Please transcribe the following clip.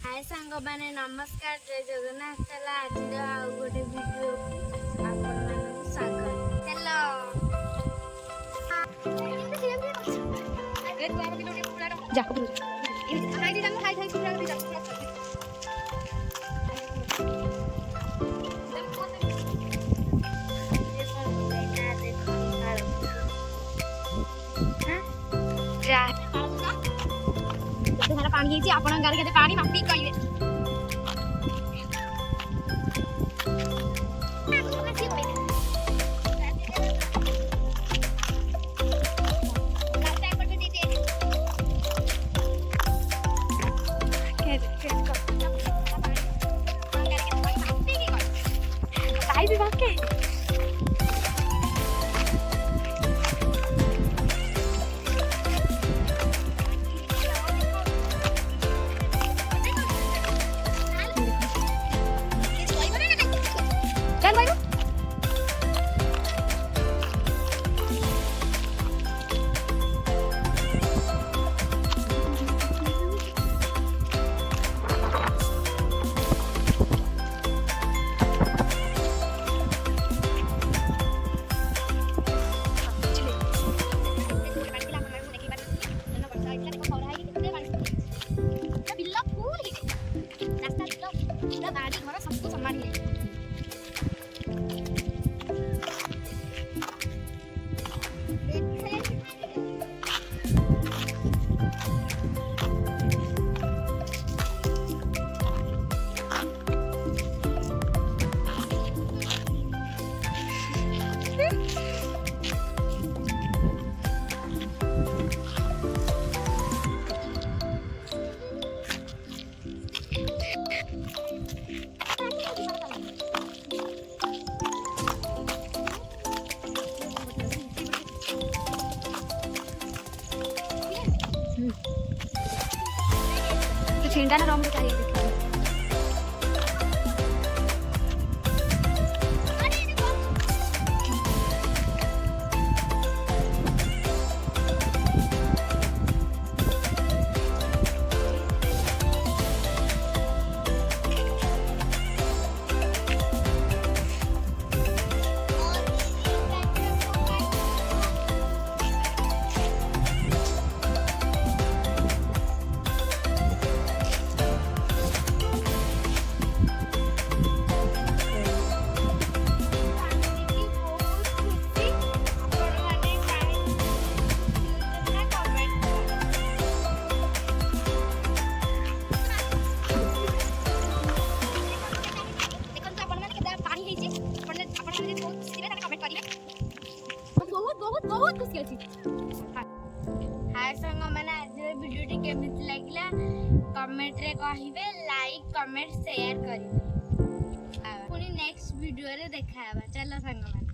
हाय सांग मैंने नमस्कार जय जगन्नाथ चला आज आउ गोटे वीडियो आपण मानू स्वागत हेलो जा हाय दी हाय हाय पूरा दी जा पानी आपण गाड़ी के पानी माटी कइले छींटा ना रंग चाहिए बहुत खुशी अच्छी हाय संग मैंने आज वीडियो केमिति लागला कमेंट रे कहिबे लाइक कमेंट शेयर करिवे पुनी नेक्स्ट वीडियो रे देखाबा चलो संग